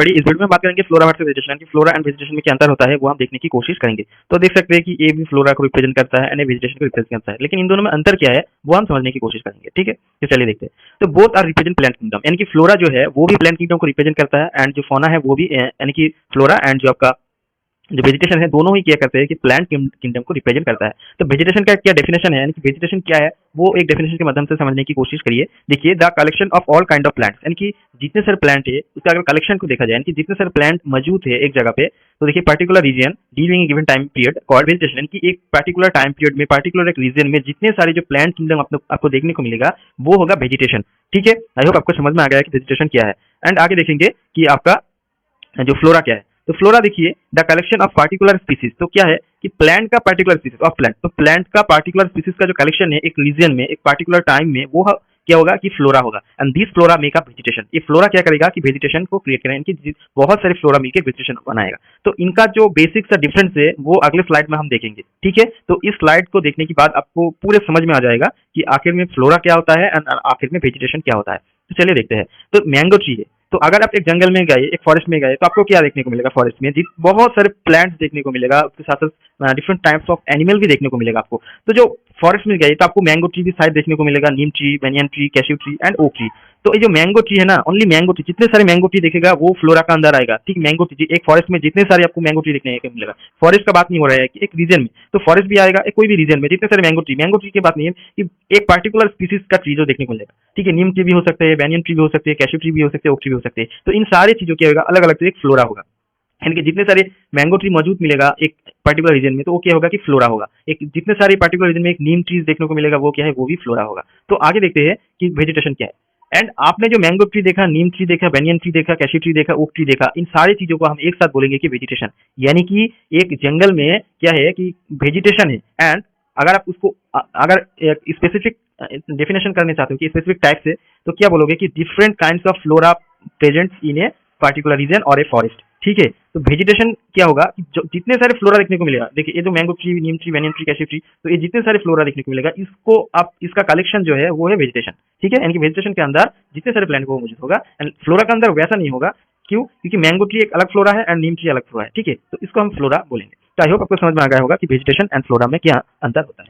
बड़ी इस वीडियो में बात करेंगे फ्लोरा वर्सेस वेजिटेशन की फ्लोरा एंड वेजिटेशन में क्या अंतर होता है वो हम देखने की कोशिश करेंगे। तो देख सकते हैं कि ए भी फ्लोरा को रिप्रेजेंट करता है एंड ए वेजिटेशन को रिप्रेजेंट करता है, लेकिन इन दोनों में अंतर क्या है वो हम समझने की कोशिश करेंगे। ठीक है, तो चलिए देखते हैं। तो both are represent plant kingdom, यानी कि फ्लोरा जो है वो भी प्लांट किंगडम को रिप्रेजेंट करता है एंड जो फौना है वो भी, यानी कि फ्लोरा एंड जो आपका जो वेजिटेशन है दोनों ही क्या करते हैं कि प्लांट किंगडम को रिप्रेजेंट करता है। तो वेजिटेशन का क्या डेफिनेशन है, यानी कि वेजिटेशन क्या है वो एक डेफिनेशन के माध्यम से समझने की कोशिश करिए। देखिए, the collection of all kind of plants, यानी कि जितने सारे प्लांट है उसका अगर कलेक्शन को देखा जाए, यानी कि जितने सारे प्लांट मौजूद है एक जगह पे, तो देखिए particular reason during given time period called vegetation, यानी कि एक पर्टिकुलर टाइम पीरियड में पर्टिकुलर एक रीजन में जितने सारे जो प्लांट किंगडम आपको देखने को मिलेगा वो होगा वेजिटेशन। ठीक है, आई होप आपको समझ में आ गया कि वेजिटेशन क्या है। एंड आगे देखेंगे कि आपका जो फ्लोरा क्या है। तो फ्लोरा देखिए, the collection of particular species, तो क्या है कि प्लांट का पार्टिकुलर स्पीसीज ऑफ प्लांट, तो प्लांट का पार्टिकुलर स्पीसीज का जो कलेक्शन है एक रीजन में एक पार्टिकुलर टाइम में वो क्या होगा कि फ्लोरा होगा। And this flora make up vegetation, ये फ्लोरा क्या करेगा कि वेजिटेशन को क्रिएट करेगा, इनकी बहुत सारे फ्लोरा मिलकर वेजिटेशन बनाएगा। तो इनका जो बेसिक सा डिफरेंस है वो अगले स्लाइड में हम देखेंगे। ठीक है, तो इस स्लाइड को देखने के बाद आपको पूरे समझ में आ जाएगा कि आखिर में फ्लोरा क्या होता है एंड आखिर में वेजिटेशन क्या होता है। तो चलिए देखते हैं। तो मैंगो ट्री है, तो अगर आप एक जंगल में गए, एक फॉरेस्ट में गए, तो आपको क्या देखने को मिलेगा फॉरेस्ट में? बहुत सारे प्लांट्स देखने को मिलेगा, उसके साथ साथ डिफरेंट टाइप्स ऑफ एनिमल भी देखने को मिलेगा आपको। तो जो फॉरेस्ट में गए तो आपको मैंगो ट्री भी शायद देखने को मिलेगा, neem tree, banyan tree, cashew tree and oak tree. तो ये जो मैंगो ट्री है ना, ओनली मैंगो ट्री, जितने सारे मैंगो ट्री देखेगा वो फ्लोरा का अंदर आएगा। ठीक, मैंगो ट्री एक फॉरेस्ट में जितने सारे आपको मैंगो ट्री देखने को मिलेगा, फॉरेस्ट का बात नहीं हो रहा है कि एक रीजन में, तो फॉरेस्ट भी आएगा एक कोई भी रीजन में जितने सारे मैंगो ट्री की बात नहीं है कि एक पर्टिकुलर स्पीसीज का ट्री जो देखने को मिलेगा। ठीक है, नीम ट्री भी हो सकते हैं, बेनियन ट्री भी हो सकते हैं, कैश्यू ट्री भी हो सकते हैं, ओक ट्री भी हो सकते हैं। तो इन सारी चीजों क्या होगा, अलग अलग से एक फ्लोरा होगा, यानी कि जितने सारे मैंगो ट्री मौजूद मिलेगा एक पर्टिकुलर रीजन में तो वो क्या होगा कि फ्लोरा होगा। एक जितने सारे पर्टिकुलर रीजन में एक नीम ट्रीज देखने को मिलेगा वो क्या है, वो भी फ्लोरा होगा। तो आगे देखते हैं कि वेजिटेशन क्या है। एंड आपने जो मैंगो ट्री देखा, नीम ट्री देखा, बेनियन ट्री देखा, कैश्यू ट्री देखा, ओक ट्री देखा, इन सारी चीजों को हम एक साथ बोलेंगे कि वेजिटेशन, यानी कि एक जंगल में क्या है कि वेजिटेशन है। एंड अगर आप उसको अगर स्पेसिफिक डेफिनेशन करने चाहते हो कि स्पेसिफिक टाइप से, तो क्या बोलोगे कि different kinds of flora presents in a particular region और ए फॉरेस्ट। ठीक है, तो वेजिटेशन क्या होगा कि जो जितने सारे फ्लोरा देखने को मिलेगा, देखिए ये जो mango tree, neem tree, banyan tree, cashew tree, तो ये जितने सारे फ्लोरा देखने को मिलेगा इसको आप इसका कलेक्शन जो है वो है वेजिटेशन। ठीक है, यानी कि वेजिटेशन के अंदर जितने सारे प्लांट को मौजूद होगा एंड फ्लोरा के अंदर वैसा नहीं होगा। क्यों? क्योंकि मैंगो ट्री एक अलग फ्लोरा है एंड नीम ट्री अलग फ्लोरा है। ठीक है, तो इसको हम फ्लोरा बोलेंगे। तो आई होप आपको समझ में आ गया होगा कि वेजिटेशन एंड फ्लोरा में क्या अंतर होता है।